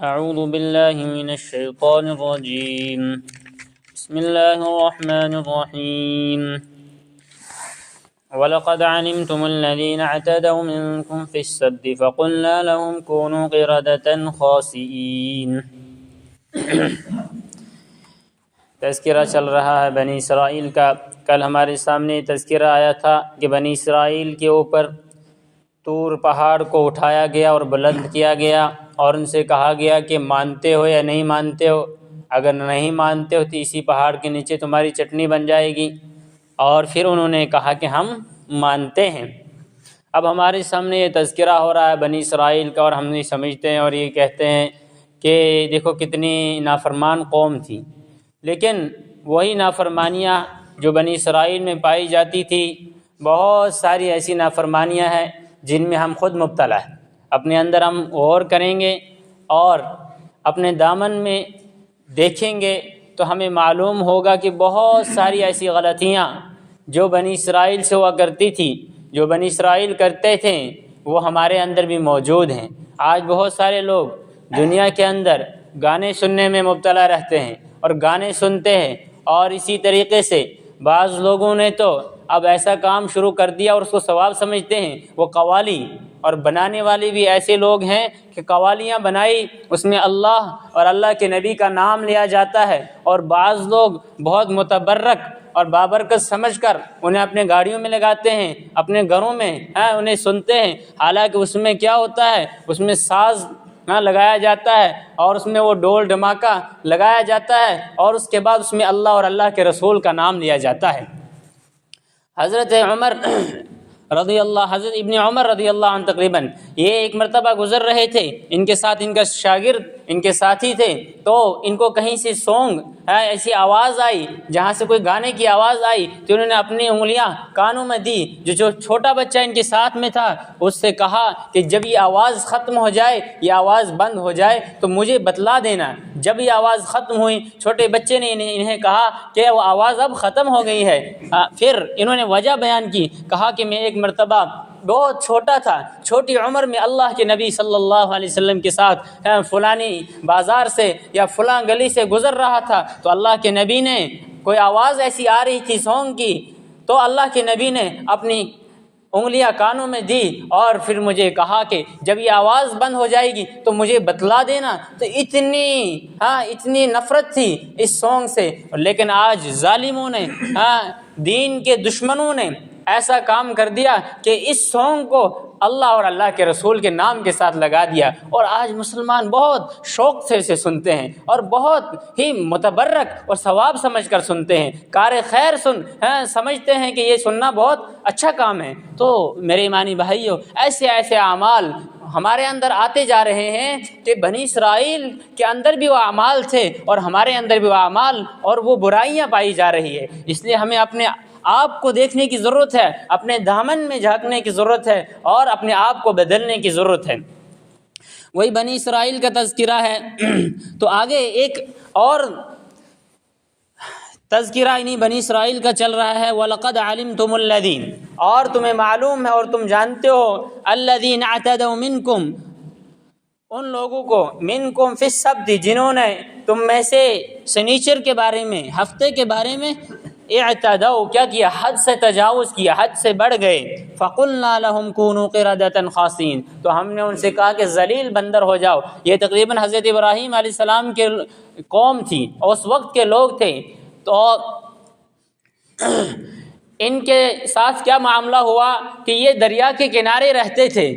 اعوذ باللہ من الشیطان الرجیم بسم اللہ الرحمن الرحیم وَلَقَدْ عَلِمْتُمُ الَّذِينَ اعْتَدَوْا مِنْكُمْ فِي السَّبْتِ فَقُلْنَا لَهُمْ كُونُوا قِرَدَةً خَاسِئِينَ۔ تذکرہ چل رہا ہے بنی اسرائیل کا۔ کل ہمارے سامنے تذکرہ آیا تھا کہ بنی اسرائیل کے اوپر طور پہاڑ کو اٹھایا گیا اور بلند کیا گیا، اور ان سے کہا گیا کہ مانتے ہو یا نہیں مانتے ہو؟ اگر نہیں مانتے ہو تو اسی پہاڑ کے نیچے تمہاری چٹنی بن جائے گی۔ اور پھر انہوں نے کہا کہ ہم مانتے ہیں۔ اب ہمارے سامنے یہ تذکرہ ہو رہا ہے بنی اسرائیل کا، اور ہم نہیں سمجھتے ہیں اور یہ کہتے ہیں کہ دیکھو کتنی نافرمان قوم تھی۔ لیکن وہی نافرمانیاں جو بنی اسرائیل میں پائی جاتی تھی، بہت ساری ایسی نافرمانیاں ہیں جن میں ہم خود مبتلا ہیں۔ اپنے اندر ہم غور کریں گے اور اپنے دامن میں دیکھیں گے تو ہمیں معلوم ہوگا کہ بہت ساری ایسی غلطیاں جو بنی اسرائیل سے ہوا کرتی تھی، جو بنی اسرائیل کرتے تھے، وہ ہمارے اندر بھی موجود ہیں۔ آج بہت سارے لوگ دنیا کے اندر گانے سننے میں مبتلا رہتے ہیں اور گانے سنتے ہیں، اور اسی طریقے سے بعض لوگوں نے تو اب ایسا کام شروع کر دیا اور اس کو ثواب سمجھتے ہیں، وہ قوالی، اور بنانے والے بھی ایسے لوگ ہیں کہ قوالیاں بنائی، اس میں اللہ اور اللہ کے نبی کا نام لیا جاتا ہے، اور بعض لوگ بہت متبرک اور بابرکت سمجھ کر انہیں اپنے گاڑیوں میں لگاتے ہیں، اپنے گھروں میں انہیں سنتے ہیں، حالانکہ اس میں کیا ہوتا ہے، اس میں ساز لگایا جاتا ہے، اور اس میں وہ ڈول ڈھماکہ لگایا جاتا ہے، اور اس کے بعد اس میں اللہ اور اللہ کے رسول کا نام لیا جاتا ہے۔ حضرت ابن عمر رضی اللہ عنہ تقریباً یہ ایک مرتبہ گزر رہے تھے، ان کے ساتھ ان کا شاگرد، ان کے ساتھی تھے، تو ان کو کہیں سے سونگ ایسی آواز آئی، جہاں سے کوئی گانے کی آواز آئی، تو انہوں نے اپنی انگلیاں کانوں میں دی۔ جو چھوٹا بچہ ان کے ساتھ میں تھا، اس سے کہا کہ جب یہ آواز ختم ہو جائے، یہ آواز بند ہو جائے تو مجھے بتلا دینا۔ جب یہ آواز ختم ہوئی، چھوٹے بچے نے انہیں کہا کہ وہ آواز اب ختم ہو گئی ہے۔ پھر انہوں نے وجہ بیان کی، کہا کہ میں ایک مرتبہ بہت چھوٹا تھا، چھوٹی عمر میں اللہ کے نبی صلی اللہ علیہ وسلم کے ساتھ فلانی بازار سے یا فلاں گلی سے گزر رہا تھا، تو اللہ کے نبی نے کوئی آواز ایسی آ رہی تھی سونگ کی، تو اللہ کے نبی نے اپنی انگلیاں کانوں میں دی، اور پھر مجھے کہا کہ جب یہ آواز بند ہو جائے گی تو مجھے بتلا دینا۔ تو اتنی نفرت تھی اس سونگ سے۔ لیکن آج ظالموں نے، دین کے دشمنوں نے ایسا کام کر دیا کہ اس سونگ کو اللہ اور اللہ کے رسول کے نام کے ساتھ لگا دیا، اور آج مسلمان بہت شوق سے اسے سنتے ہیں اور بہت ہی متبرک اور ثواب سمجھ کر سنتے ہیں، کار خیر سمجھتے ہیں کہ یہ سننا بہت اچھا کام ہے۔ تو میرے ایمانی بھائیو، ایسے اعمال ہمارے اندر آتے جا رہے ہیں کہ بنی اسرائیل کے اندر بھی وہ اعمال تھے اور ہمارے اندر بھی وہ اعمال اور وہ برائیاں پائی جا رہی ہے۔ اس لیے ہمیں اپنے آپ کو دیکھنے کی ضرورت ہے، اپنے دامن میں جھانکنے کی ضرورت ہے، اور اپنے آپ کو بدلنے کی ضرورت ہے۔ وہی بنی اسرائیل کا تذکرہ ہے۔ تو آگے ایک اور تذکرہ انہی بنی اسرائیل کا چل رہا ہے، وَلَقَدْ عَلِمْتُمُ الَّذِينَ، اور تمہیں معلوم ہے اور تم جانتے ہو، الَّذِينَ اعْتَدَوْا مِنْكُمْ، ان لوگوں کو، منکم فی السبت، جنہوں نے تم میں سے سنیچر کے بارے میں، ہفتے کے بارے میں اعتدوا، کیا کیا، حد سے تجاوز کیا، حد سے بڑھ گئے۔ فَقُلْنَا لَهُمْ كُونُوا قِرَدَةً خَاسِئِينَ، تو ہم نے ان سے کہا کہ ذلیل بندر ہو جاؤ۔ یہ تقریباً حضرت ابراہیم علیہ السلام کے قوم تھی، اور اس وقت کے لوگ تھے۔ تو ان کے ساتھ کیا معاملہ ہوا کہ یہ دریا کے کنارے رہتے تھے،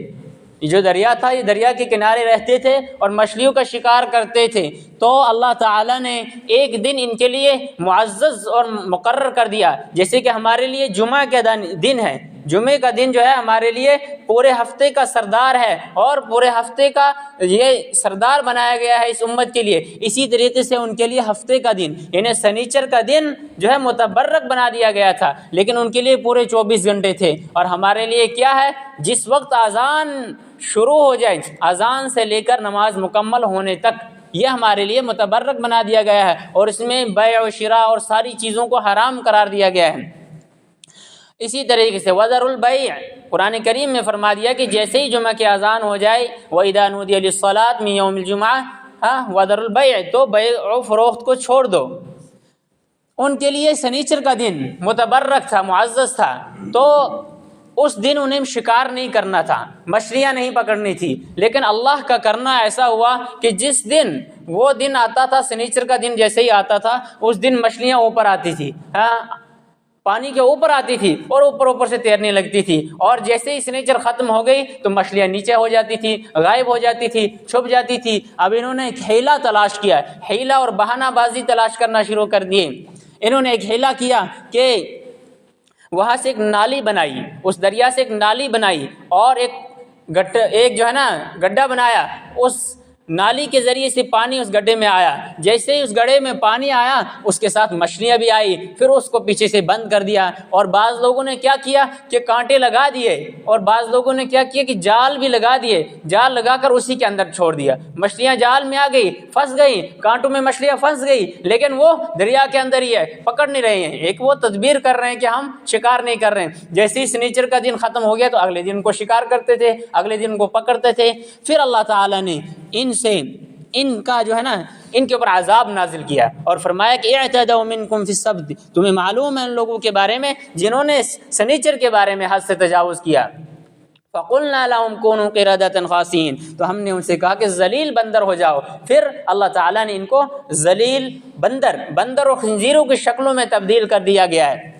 جو دریا تھا یہ دریا کے کنارے رہتے تھے اور مچھلیوں کا شکار کرتے تھے۔ تو اللہ تعالیٰ نے ایک دن ان کے لیے معزز اور مقرر کر دیا، جیسے کہ ہمارے لیے جمعہ کا دن ہے۔ جمعے کا دن جو ہے ہمارے لیے پورے ہفتے کا سردار ہے، اور پورے ہفتے کا یہ سردار بنایا گیا ہے اس امت کے لیے۔ اسی طریقے سے ان کے لیے ہفتے کا دن یعنی سنیچر کا دن جو ہے متبرک بنا دیا گیا تھا، لیکن ان کے لیے پورے 24 گھنٹے تھے۔ اور ہمارے لیے کیا ہے، جس وقت اذان شروع ہو جائے، اذان سے لے کر نماز مکمل ہونے تک، یہ ہمارے لیے متبرک بنا دیا گیا ہے، اور اس میں بیع و شراء اور ساری چیزوں کو حرام قرار دیا گیا ہے۔ اسی طریقے سے وَذَرُوا الْبَيْعَ، قرآن کریم میں فرما دیا کہ جیسے ہی جمعہ کی اذان ہو جائے، وَإِذَا نُودِيَ لِلصَّلَاةِ مِن يَوْمِ الْجُمْعَةِ، وَذَرُوا الْبَيْعَ، تو بیع و فروخت کو چھوڑ دو۔ ان کے لیے سنیچر کا دن متبرک تھا، معزز تھا، تو اس دن انہیں شکار نہیں کرنا تھا، مچھلیاں نہیں پکڑنی تھی، لیکن اللہ کا کرنا ایسا ہوا کہ جس دن وہ دن آتا تھا، سنیچر کا دن جیسے ہی آتا تھا، اس دن مچھلیاں اوپر آتی تھی، پانی کے اوپر آتی تھی اور اوپر سے تیرنے لگتی تھی، اور جیسے ہی سنیچر ختم ہو گئی تو مچھلیاں نیچے ہو جاتی تھی، غائب ہو جاتی تھی، چھپ جاتی تھی۔ اب انہوں نے ایک ہیلا تلاش کیا، ہیلا اور بہانہ بازی تلاش کرنا شروع کر دیے۔ انہوں نے ایک ہیلا کیا کہ وہاں سے ایک نالی بنائی، اس دریا سے ایک نالی بنائی اور ایک جو ہے نا گڈھا بنایا، اس نالی کے ذریعے سے پانی اس گڈھے میں آیا۔ جیسے ہی اس گڈھے میں پانی آیا، اس کے ساتھ مچھلیاں بھی آئی، پھر اس کو پیچھے سے بند کر دیا۔ اور بعض لوگوں نے کیا کیا کہ کانٹے لگا دیے، اور بعض لوگوں نے کیا کیا کہ جال بھی لگا دیے، جال لگا کر اسی کے اندر چھوڑ دیا۔ مچھلیاں جال میں آ گئی، پھنس گئی، کانٹوں میں مچھلیاں پھنس گئی، لیکن وہ دریا کے اندر ہی ہے، پکڑ نہیں رہے ہیں۔ ایک وہ تدبیر کر رہے ہیں کہ ہم شکار نہیں کر رہے ہیں۔ جیسے ہی سنیچر کا دن ختم ہو گیا تو اگلے دن کو شکار کرتے تھے، اگلے دن کو پکڑتے تھے۔ پھر اللہ تعالیٰ نے ان کا جو ہے نا ان کے اوپر عذاب نازل کیا اور فرمایا کہ اعتدوا منکم فی السبت، تمہیں معلوم ہے ان لوگوں کے بارے میں جنہوں نے سنیچر کے بارے میں حد سے تجاوز کیا۔ فَقُلْنَا لَهُمْ كُونُوا قِرَدَةً خَاسِئِينَ، تو ہم نے ان سے کہا کہ ذلیل بندر ہو جاؤ۔ پھر اللہ تعالیٰ نے ان کو ذلیل بندر اور خنزیروں کی شکلوں میں تبدیل کر دیا گیا ہے۔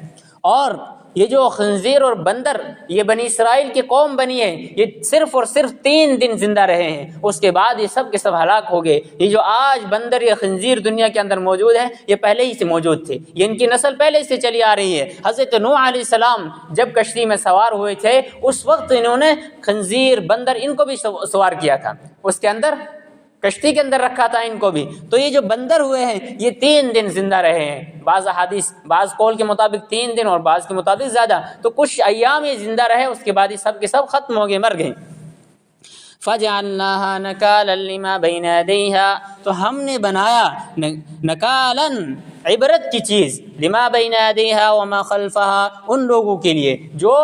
اور یہ جو خنزیر اور بندر یہ بنی اسرائیل کی قوم بنی ہے، یہ صرف اور صرف 3 دن زندہ رہے ہیں، اس کے بعد یہ سب کے سب ہلاک ہو گئے۔ یہ جو آج بندر یا خنزیر دنیا کے اندر موجود ہے، یہ پہلے ہی سے موجود تھے، یہ ان کی نسل پہلے سے چلی آ رہی ہے۔ حضرت نوح علیہ السلام جب کشتی میں سوار ہوئے تھے، اس وقت انہوں نے خنزیر بندر ان کو بھی سوار کیا تھا، اس کے اندر کشتی کے اندر رکھا تھا ان کو بھی۔ تو یہ جو بندر ہوئے ہیں یہ 3 دن زندہ رہے ہیں، بعض احادیث بعض قول کے مطابق 3 دن اور بعض کے مطابق زیادہ، تو کچھ ایام یہ زندہ رہے، اس کے بعد یہ سب کے سب ختم ہو گئے، مر گئے۔ فَجَعَلْنَاهَا نَكَالًا لِمَا بَيْنَ يَدَيْهَا، تو ہم نے بنایا نکالاً عبرت کی چیز، لِمَا بَيْنَ يَدَيْهَا وَمَا خَلْفَهَا، ان لوگوں کے لیے جو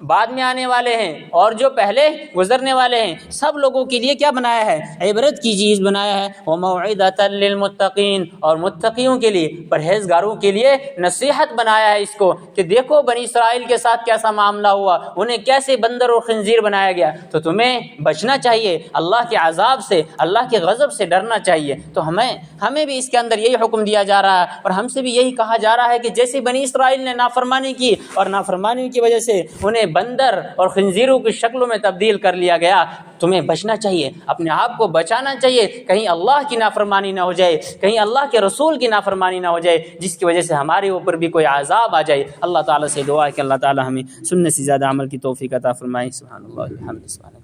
بعد میں آنے والے ہیں اور جو پہلے گزرنے والے ہیں، سب لوگوں کے لیے کیا بنایا ہے؟ عبرت کی چیز بنایا ہے۔ وَمَوْعِظَةً لِّلْمُتَّقِينَ، اور متقیوں کے لیے، پرہیزگاروں کے لیے نصیحت بنایا ہے اس کو کہ دیکھو بنی اسرائیل کے ساتھ کیسا معاملہ ہوا، انہیں کیسے بندر اور خنزیر بنایا گیا، تو تمہیں بچنا چاہیے، اللہ کے عذاب سے، اللہ کے غضب سے ڈرنا چاہیے۔ تو ہمیں بھی اس کے اندر یہی حکم دیا جا رہا ہے، اور ہم سے بھی یہی کہا جا رہا ہے کہ جیسے بنی اسرائیل نے نافرمانی کی اور نافرمانی کی وجہ سے انہیں بندر اور خنزیروں کی شکلوں میں تبدیل کر لیا گیا، تمہیں بچنا چاہیے، اپنے آپ کو بچانا چاہیے، کہیں اللہ کی نافرمانی نہ ہو جائے، کہیں اللہ کے رسول کی نافرمانی نہ ہو جائے، جس کی وجہ سے ہمارے اوپر بھی کوئی عذاب آ جائے۔ اللہ تعالیٰ سے دعا ہے کہ اللہ تعالیٰ ہمیں سننے سے زیادہ عمل کی توفیق عطا فرمائے۔ سبحان اللہ، الحمد للہ۔